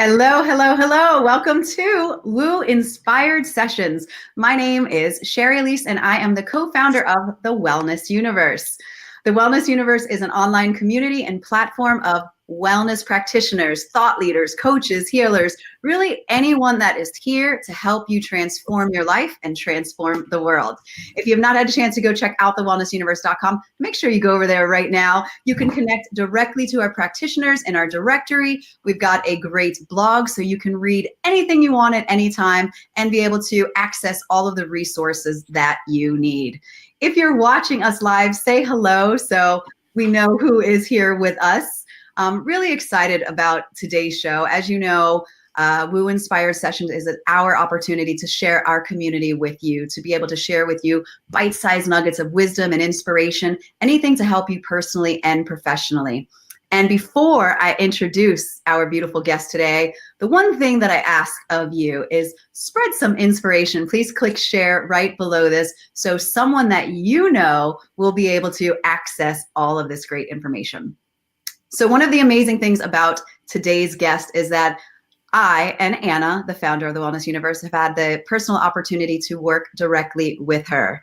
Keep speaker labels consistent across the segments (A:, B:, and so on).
A: Hello, hello, hello. Welcome to Woo Inspired Sessions. My name is Sherry Elise, and I am the co-founder of the Wellness Universe. The Wellness Universe is an online community and platform of wellness practitioners, thought leaders, coaches, healers, really anyone that is here to help you transform your life and transform the world. If you have not had a chance to go check out thewellnessuniverse.com, make sure you go over there right now. You can connect directly to our practitioners in our directory. We've got a great blog so you can read anything you want at any time and be able to access all of the resources that you need. If you're watching us live, say hello so we know who is here with us. I'm really excited about today's show. As you know, Woo Inspired Sessions is our opportunity to share our community with you, to be able to share with you bite-sized nuggets of wisdom and inspiration, anything to help you personally and professionally. And before I introduce our beautiful guest today, the one thing that I ask of you is spread some inspiration. Please click share right below this so someone that you know will be able to access all of this great information. So one of the amazing things about today's guest is that I and Anna, the founder of the Wellness Universe, have had the personal opportunity to work directly with her.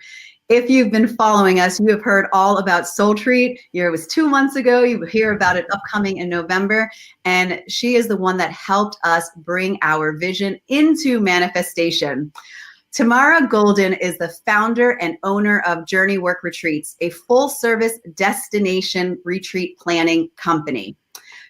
A: If you've been following us, you have heard all about SoulTreat. It was 2 months ago. You will hear about it upcoming in November. And she is the one that helped us bring our vision into manifestation. Tamara Golden is the founder and owner of Journey Work Retreats, a full-service destination retreat planning company.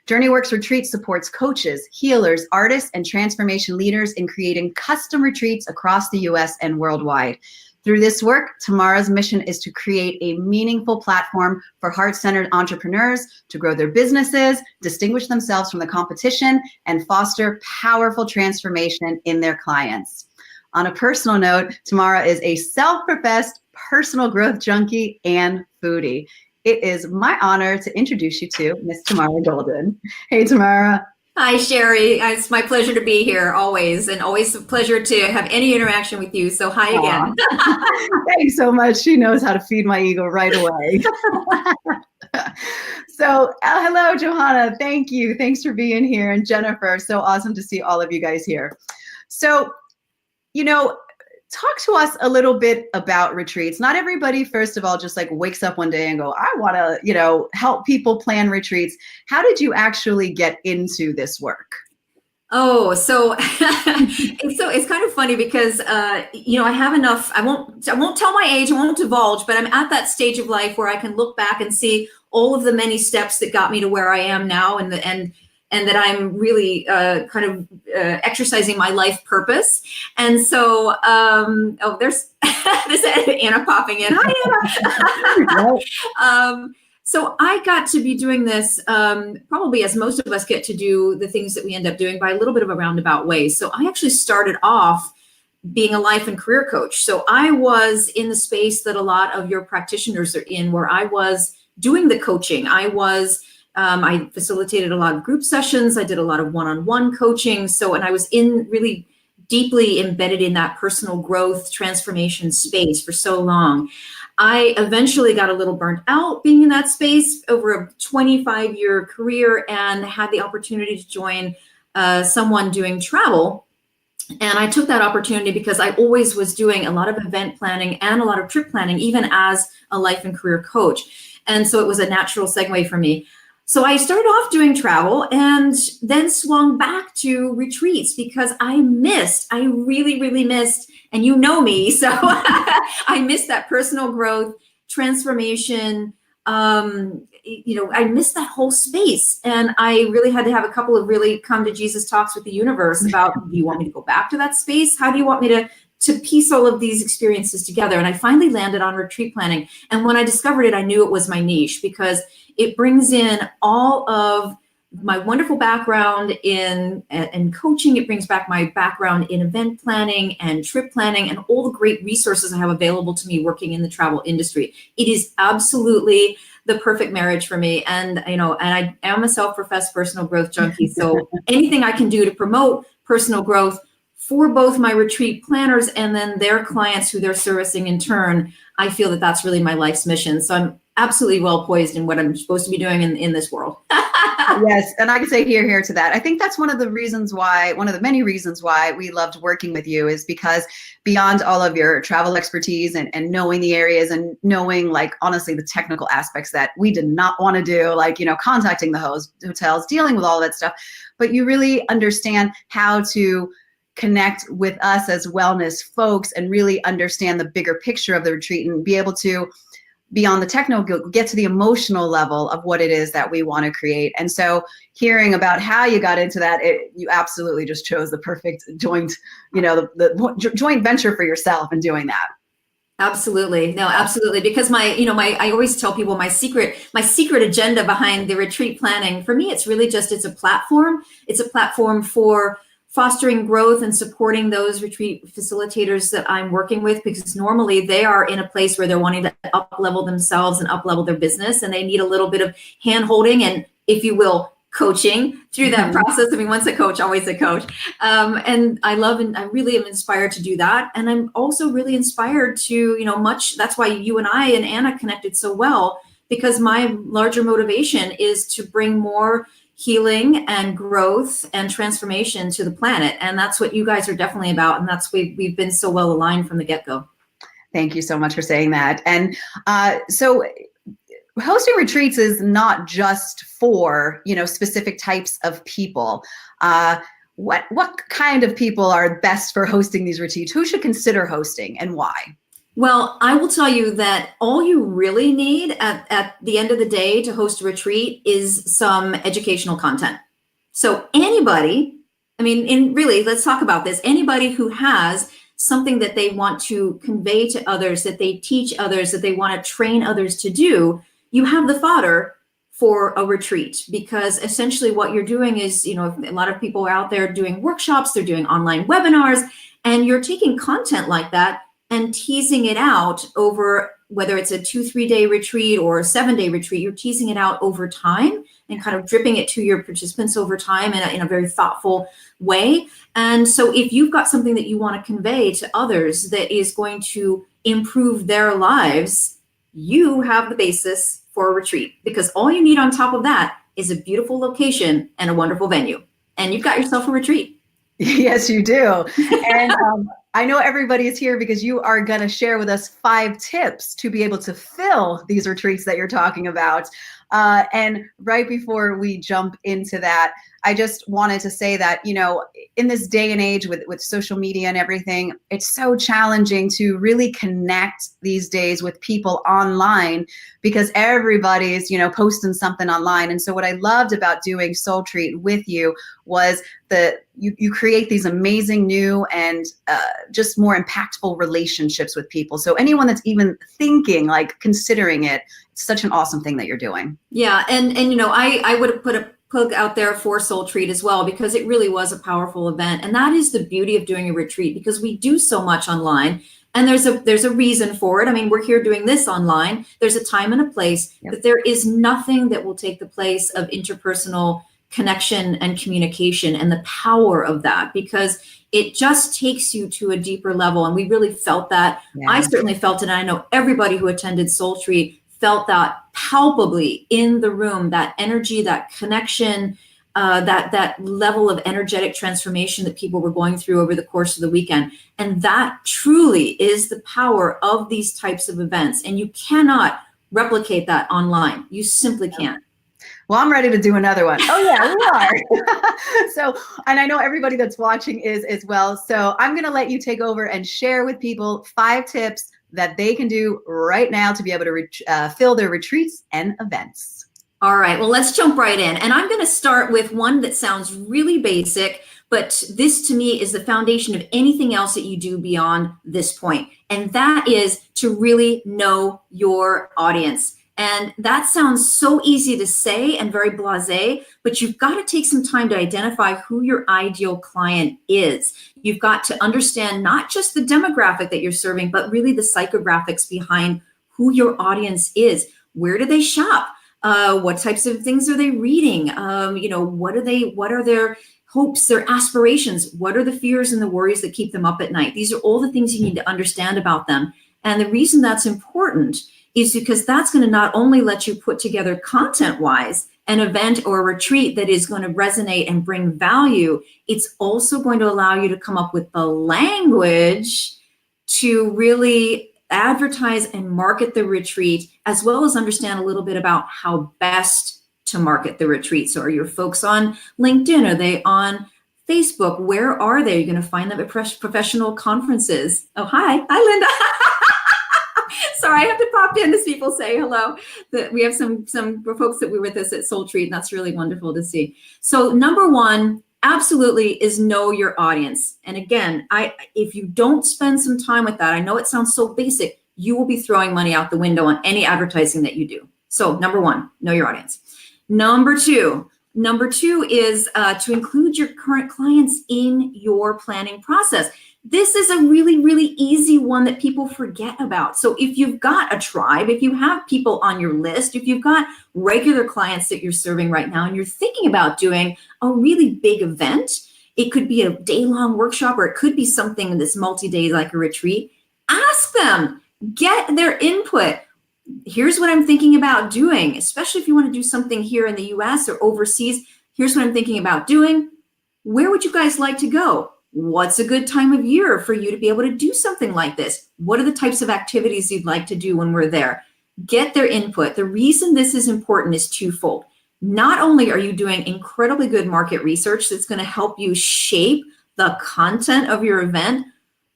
A: Journey Works Retreats supports coaches, healers, artists, and transformation leaders in creating custom retreats across the U.S. and worldwide. Through this work, Tamara's mission is to create a meaningful platform for heart-centered entrepreneurs to grow their businesses, distinguish themselves from the competition, and foster powerful transformation in their clients. On a personal note, Tamara is a self-professed personal growth junkie and foodie. It is my honor to introduce you to Miss Tamara Golden. Hey, Tamara.
B: Hi, Sherry. It's my pleasure to be here always, and always a pleasure to have any interaction with you. So hi again.
A: Thanks so much. She knows how to feed my ego right away. So hello, Johanna. Thank you. Thanks for being here. And Jennifer, so awesome to see all of you guys here. So, talk to us a little bit about retreats. Not everybody, first of all, just like wakes up one day and go, I want to, help people plan retreats. How did you actually get into this work?
B: Oh, so it's kind of funny because I have enough. I won't tell my age. I won't divulge, but I'm at that stage of life where I can look back and see all of the many steps that got me to where I am now, and that I'm really exercising my life purpose. And so, there's Anna popping in. Hi, Anna. So I got to be doing this probably as most of us get to do the things that we end up doing by a little bit of a roundabout way. So I actually started off being a life and career coach. So I was in the space that a lot of your practitioners are in, where I was doing the coaching. I facilitated a lot of group sessions. I did a lot of one-on-one coaching. And I was really deeply embedded in that personal growth transformation space for so long. I eventually got a little burnt out being in that space over a 25-year career, and had the opportunity to join someone doing travel. And I took that opportunity because I always was doing a lot of event planning and a lot of trip planning, even as a life and career coach. And so it was a natural segue for me. So I started off doing travel and then swung back to retreats because I really, really missed, and you know me, so I missed that personal growth, transformation. I missed that whole space. And I really had to have a couple of really come to Jesus talks with the universe about, do you want me to go back to that space? How do you want me to piece all of these experiences together? And I finally landed on retreat planning. And when I discovered it, I knew it was my niche because it brings in all of my wonderful background in coaching. It brings back my background in event planning and trip planning and all the great resources I have available to me working in the travel industry. It is absolutely the perfect marriage for me. And I am a self-professed personal growth junkie. So anything I can do to promote personal growth for both my retreat planners and then their clients who they're servicing in turn, I feel that that's really my life's mission. So I'm absolutely well poised in what I'm supposed to be doing in this world.
A: Yes, and I can say here to that. I think that's one of the many reasons why we loved working with you, is because beyond all of your travel expertise and knowing the areas and knowing, like, honestly, the technical aspects that we did not want to do, like, contacting the hotels, dealing with all that stuff, but you really understand how to connect with us as wellness folks and really understand the bigger picture of the retreat and be able to, beyond the technical, get to the emotional level of what it is that we want to create. And so hearing about how you got into that, you absolutely just chose the perfect joint, the joint venture for yourself in doing that.
B: Absolutely. No, absolutely. Because I always tell people my secret agenda behind the retreat planning, for me, it's really just, it's a platform. It's a platform for fostering growth and supporting those retreat facilitators that I'm working with, because normally they are in a place where they're wanting to up-level themselves and up-level their business, and they need a little bit of hand-holding and, if you will, coaching through that process. I mean, once a coach, always a coach. And I love, and I really am inspired to do that. And I'm also really inspired to, that's why you and I and Anna connected so well, because my larger motivation is to bring more healing and growth and transformation to the planet. And that's what you guys are definitely about. And that's we've been so well aligned from the get-go.
A: Thank you so much for saying that. And so hosting retreats is not just for, specific types of people. What kind of people are best for hosting these retreats? Who should consider hosting and why?
B: Well, I will tell you that all you really need at the end of the day to host a retreat is some educational content. So anybody, really, let's talk about this. Anybody who has something that they want to convey to others, that they teach others, that they want to train others to do, you have the fodder for a retreat. Because essentially what you're doing is, a lot of people are out there doing workshops, they're doing online webinars, and you're taking content like that and teasing it out over, whether it's a 2-3 day retreat or a 7-day retreat, you're teasing it out over time and kind of dripping it to your participants over time in a very thoughtful way. And so if you've got something that you want to convey to others that is going to improve their lives, you have the basis for a retreat, because all you need on top of that is a beautiful location and a wonderful venue, and you've got yourself a retreat.
A: Yes, you do. And I know everybody is here because you are going to share with us 5 tips to be able to fill these retreats that you're talking about. And right before we jump into that, I just wanted to say that, in this day and age with social media and everything, it's so challenging to really connect these days with people online, because everybody's, posting something online. And so what I loved about doing SoulTreat with you was that you create these amazing new and just more impactful relationships with people. So anyone that's even thinking, like, considering it, it's such an awesome thing that you're doing.
B: Yeah. And I would have put a plug out there for SoulTreat as well, because it really was a powerful event. And that is the beauty of doing a retreat, because we do so much online, and there's a reason for it. I mean, we're here doing this online. There's a time and a place, but there is nothing that will take the place of interpersonal connection and communication and the power of that, because it just takes you to a deeper level. And we really felt that. Yeah. I certainly felt it. And I know everybody who attended SoulTreat felt that palpably in the room, that energy, that connection, that level of energetic transformation that people were going through over the course of the weekend. And that truly is the power of these types of events. And you cannot replicate that online. You simply can't.
A: Well, I'm ready to do another one. Oh yeah, we are. So, and I know everybody that's watching is as well. So I'm going to let you take over and share with people 5 tips that they can do right now to be able to fill their retreats and events.
B: All right, well, let's jump right in. And I'm going to start with one that sounds really basic, but this to me is the foundation of anything else that you do beyond this point. And that is to really know your audience. And that sounds so easy to say and very blasé, but you've got to take some time to identify who your ideal client is. You've got to understand not just the demographic that you're serving, but really the psychographics behind who your audience is. Where do they shop? What types of things are they reading? What are their hopes, their aspirations? What are the fears and the worries that keep them up at night? These are all the things you need to understand about them. And the reason that's important is because that's going to not only let you put together content-wise an event or a retreat that is going to resonate and bring value, it's also going to allow you to come up with the language to really advertise and market the retreat, as well as understand a little bit about how best to market the retreat. So are your folks on LinkedIn? Are they on Facebook? Where are they? You're going to find them at professional conferences. Oh, hi. Hi, Linda. Sorry, I have to pop in as people say hello. That we have some folks that were with us at SoulTreat, and that's really wonderful to see. So number one, absolutely, is know your audience. And again, if you don't spend some time with that, I know it sounds so basic, you will be throwing money out the window on any advertising that you do. So number one, know your audience. Number two is to include your current clients in your planning process. This is a really, really easy one that people forget about. So if you've got a tribe, if you have people on your list, if you've got regular clients that you're serving right now and you're thinking about doing a really big event, it could be a day-long workshop or it could be something that's multi-day like a retreat, ask them, get their input. Here's what I'm thinking about doing, especially if you want to do something here in the US or overseas. Here's what I'm thinking about doing. Where would you guys like to go? What's a good time of year for you to be able to do something like this? What are the types of activities you'd like to do when we're there? Get their input. The reason this is important is twofold. Not only are you doing incredibly good market research that's going to help you shape the content of your event,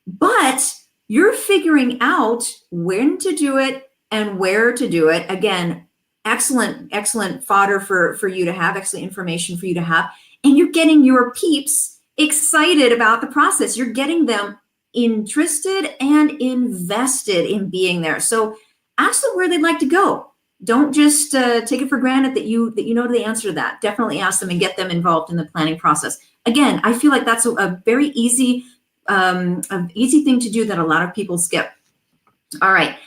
B: but you're figuring out when to do it and where to do it. Again, excellent fodder for you to have, excellent information for you to have. And you're getting your peeps excited about the process. You're getting them interested and invested in being there. So ask them where they'd like to go. Don't just take it for granted that you know the answer to that. Definitely ask them and get them involved in the planning process. Again, I feel like that's a very easy thing to do that a lot of people skip. All right.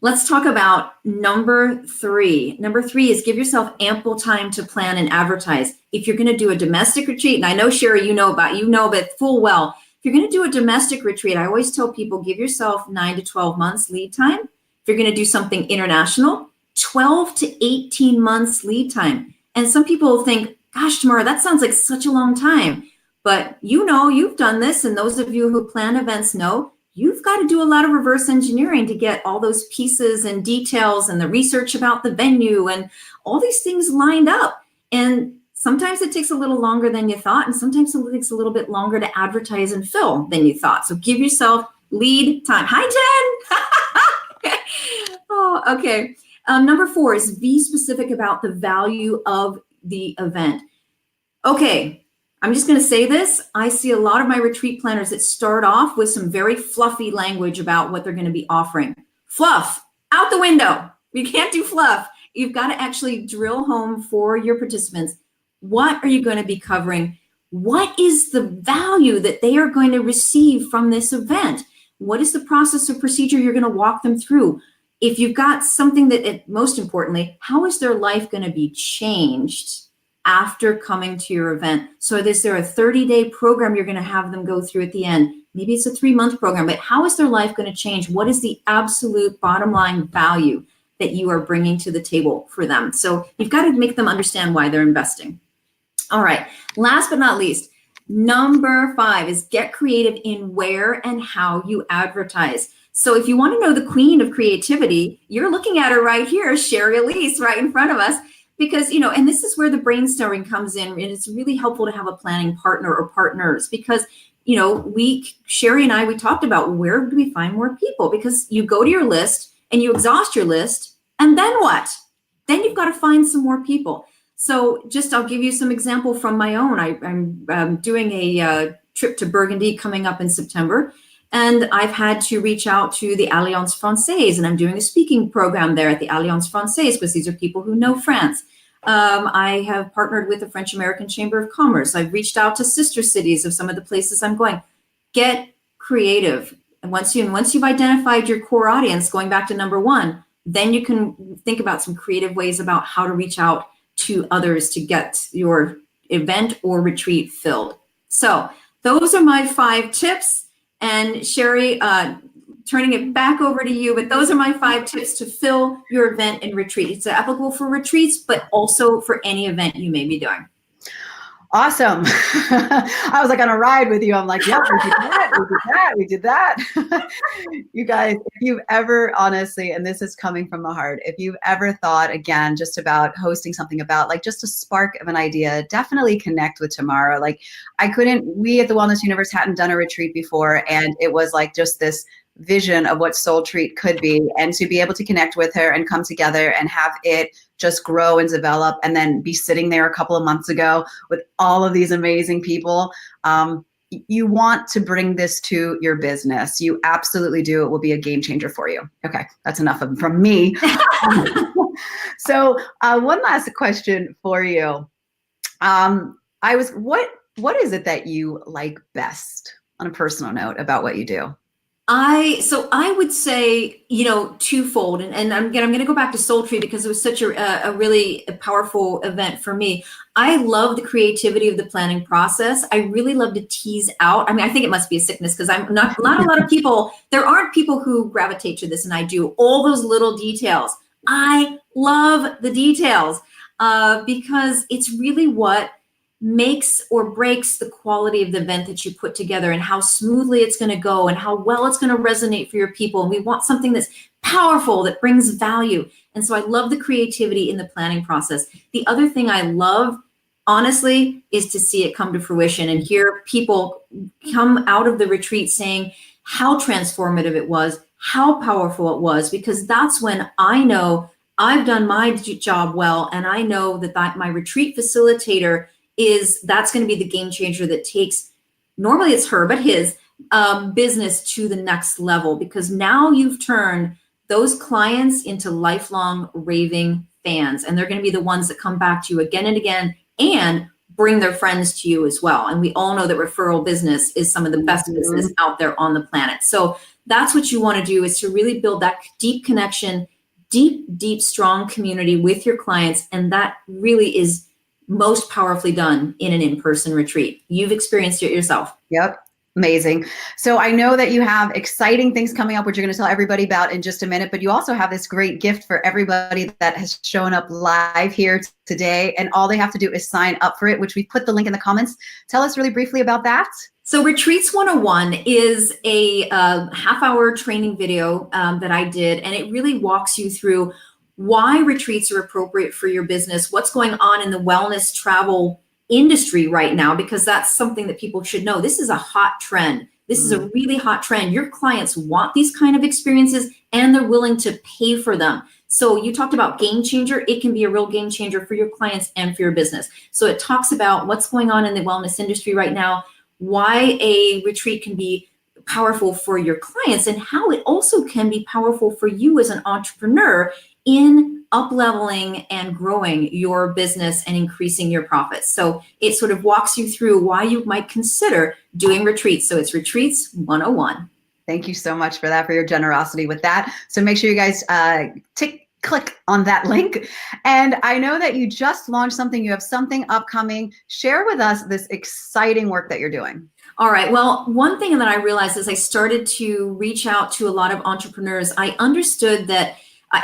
B: Let's talk about number three. Number three is give yourself ample time to plan and advertise. If you're going to do a domestic retreat, and I know, Sherry, you know but full well, if you're going to do a domestic retreat, I always tell people, give yourself 9 to 12 months lead time. If you're going to do something international, 12 to 18 months lead time. And some people think, gosh, Tamara, that sounds like such a long time. But you've done this, and those of you who plan events know, you've got to do a lot of reverse engineering to get all those pieces and details and the research about the venue and all these things lined up. And sometimes it takes a little longer than you thought, and sometimes it takes a little bit longer to advertise and film than you thought. So give yourself lead time. Hi, Jen. Oh, okay. Number four is be specific about the value of the event. Okay. I'm just going to say this. I see a lot of my retreat planners that start off with some very fluffy language about what they're going to be offering. Fluff, out the window. You can't do fluff. You've got to actually drill home for your participants. What are you going to be covering? What is the value that they are going to receive from this event? What is the process or procedure you're going to walk them through? If you've got something that, most importantly, how is their life going to be changed after coming to your event? So is there a 30-day program you're going to have them go through at the end? Maybe it's a 3-month program, but how is their life going to change? What is the absolute bottom line value that you are bringing to the table for them? So you've got to make them understand why they're investing. All right, last but not least, number 5 is get creative in where and how you advertise. So if you want to know the queen of creativity, you're looking at her right here, Sherry Elise, right in front of us. Because, and this is where the brainstorming comes in, and it's really helpful to have a planning partner or partners because, Sherry and I, we talked about where do we find more people? Because you go to your list and you exhaust your list, and then what? Then you've got to find some more people. So I'll give you some example from my own. I'm doing a trip to Burgundy coming up in September. And I've had to reach out to the Alliance Française, and I'm doing a speaking program there at the Alliance Française because these are people who know France. I have partnered with the French American Chamber of Commerce. I've reached out to sister cities of some of the places I'm going. Get creative. And once you've identified your core audience, going back to number 1, then you can think about some creative ways about how to reach out to others to get your event or retreat filled. So those are my 5 tips. And Sherry, turning it back over to you. But those are my 5 tips to fill your event and retreat. It's applicable for retreats, but also for any event you may be doing.
A: Awesome. I was like on a ride with you. I'm like, yep, we did that, we did that, we did that. You guys, if you've ever, honestly, and this is coming from the heart, if you've ever thought again, just about hosting something about like just a spark of an idea, definitely connect with Tamara. Like we at the Wellness Universe hadn't done a retreat before. And it was like just this vision of what SoulTreat could be, and to be able to connect with her and come together and have it just grow and develop, and then be sitting there a couple of months ago with all of these amazing people. You want to bring this to your business. You absolutely do. It will be a game changer for you. Okay, that's enough from me. So one last question for you. What is it that you like best on a personal note about what you do?
B: I would say, twofold, and I'm going to go back to SoulTreat because it was such a really powerful event for me. I love the creativity of the planning process. I really love to tease out. I mean, I think it must be a sickness because I'm not a lot of people. There aren't people who gravitate to this, and I do all those little details. I love the details because it's really what makes or breaks the quality of the event that you put together, and how smoothly it's going to go and how well it's going to resonate for your people. And we want something that's powerful, that brings value. And so I love the creativity in the planning process. The other thing I love, honestly, is to see it come to fruition and hear people come out of the retreat saying how transformative it was, how powerful it was, because that's when I know I've done my job well, and I know that my retreat facilitator that's going to be the game changer that takes, normally it's her, but his business to the next level, because now you've turned those clients into lifelong raving fans, and they're going to be the ones that come back to you again and again and bring their friends to you as well. And we all know that referral business is some of the best business out there on the planet. So that's what you want to do, is to really build that deep connection, deep, strong community with your clients. And that really is most powerfully done in an in-person retreat. You've experienced it yourself.
A: Yep. Amazing. So I know that you have exciting things coming up, which you're going to tell everybody about in just a minute, but you also have this great gift for everybody that has shown up live here today, and all they have to do is sign up for it, which we put the link in the comments. Tell us really briefly about that.
B: So Retreats 101 is a half-hour training video that I did, and it really walks you through why retreats are appropriate for your business, what's going on in the wellness travel industry right now, because that's something that people should know. This is a hot trend. This is a really hot trend. Your clients want these kind of experiences, and they're willing to pay for them. So you talked about game changer. It can be a real game changer for your clients and for your business. So it talks about what's going on in the wellness industry right now, why a retreat can be powerful for your clients, and how it also can be powerful for you as an entrepreneur in up-leveling and growing your business and increasing your profits. So it sort of walks you through why you might consider doing retreats. So it's Retreats 101.
A: Thank you so much for that, for your generosity with that. So make sure you guys click on that link. And I know that you just launched something, you have something upcoming. Share with us this exciting work that you're doing.
B: All right. Well, one thing that I realized as I started to reach out to a lot of entrepreneurs, I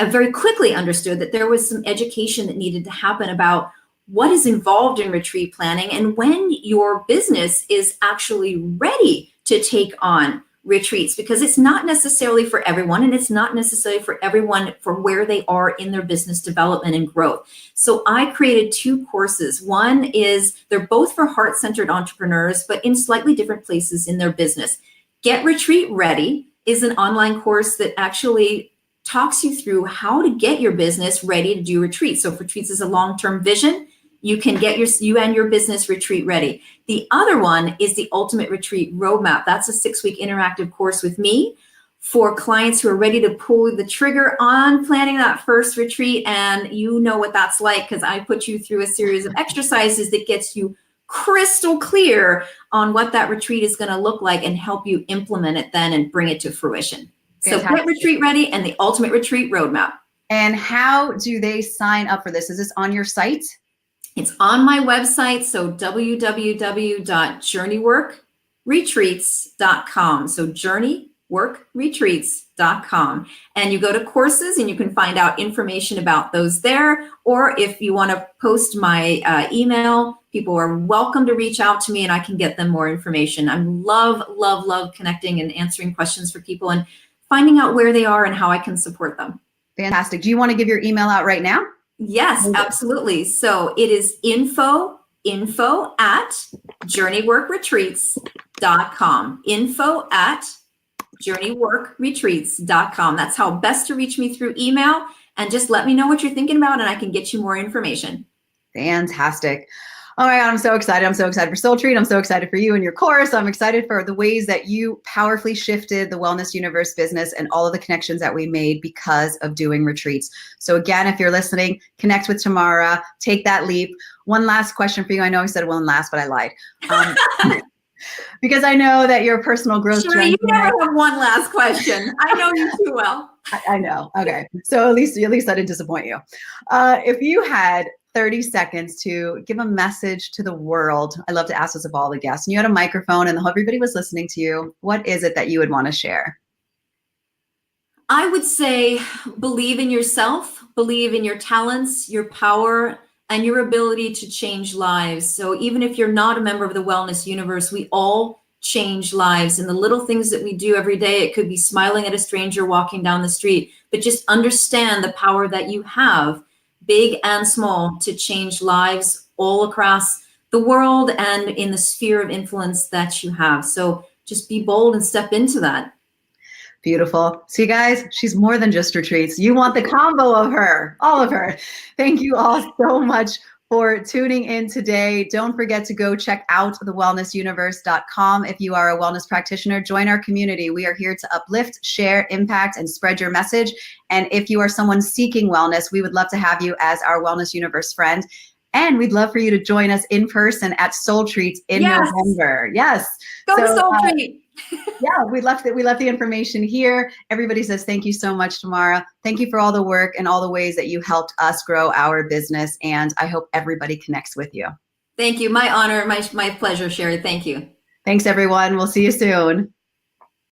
B: very quickly understood that there was some education that needed to happen about what is involved in retreat planning, and when your business is actually ready to take on retreats, because it's not necessarily for everyone, and it's not necessarily for everyone for where they are in their business development and growth. So I created 2 courses. One is, they're both for heart-centered entrepreneurs, but in slightly different places in their business. Get Retreat Ready is an online course that actually talks you through how to get your business ready to do retreats. So if retreats is a long-term vision, you can get you and your business retreat ready. The other one is the Ultimate Retreat Roadmap. That's a 6-week interactive course with me for clients who are ready to pull the trigger on planning that first retreat. And you know what that's like, because I put you through a series of exercises that gets you crystal clear on what that retreat is going to look like, and help you implement it then and bring it to fruition. So Get Retreat Ready and the Ultimate Retreat Roadmap. And
A: how do they sign up for this? Is this on your site?
B: It's on my website. So www.journeyworkretreats.com. So Journey journeyworkretreats.com. And you go to courses and you can find out information about those there. Or if you want to post my email, people are welcome to reach out to me and I can get them more information. I love connecting and answering questions for people and finding out where they are and how I can support them.
A: Fantastic. Do you want to give your email out right now?
B: Yes, absolutely. So it is info at journeyworkretreats.com. Info at journeyworkretreats.com. That's how best to reach me, through email, and just let me know what you're thinking about and I can get you more information.
A: Fantastic. Oh my God, I'm so excited. I'm so excited for SoulTreat. I'm so excited for you and your course. I'm excited for the ways that you powerfully shifted the Wellness Universe business and all of the connections that we made because of doing retreats. So again, if you're listening, connect with Tamara, take that leap. One last question for you. I know I said one last, but I lied. Because I know that your personal growth
B: Sure, you never have one last question. I know you too well.
A: I know. Okay. So at least I didn't disappoint you. If you had 30 seconds to give a message to the world, I love to ask this of all the guests, and you had a microphone and everybody was listening to you, what is it that you would want to share?
B: I would say believe in yourself, believe in your talents, your power, and your ability to change lives. So even if you're not a member of the Wellness Universe, we all change lives. And the little things that we do every day, it could be smiling at a stranger walking down the street, but just understand the power that you have, big and small, to change lives all across the world and in the sphere of influence that you have. So just be bold and step into that.
A: Beautiful. See, guys, she's more than just retreats. You want the combo of her, all of her. Thank you all so much for tuning in today. Don't forget to go check out thewellnessuniverse.com. If you are a wellness practitioner, join our community. We are here to uplift, share, impact, and spread your message. And if you are someone seeking wellness, we would love to have you as our Wellness Universe friend. And we'd love for you to join us in person at SoulTreat in November. Yes.
B: Go to SoulTreat.
A: Yeah, we left the information here. Everybody says thank you so much, Tamara. Thank you for all the work and all the ways that you helped us grow our business. And I hope everybody connects with you.
B: Thank you. My honor, my pleasure, Sherry. Thank you.
A: Thanks, everyone. We'll see you soon.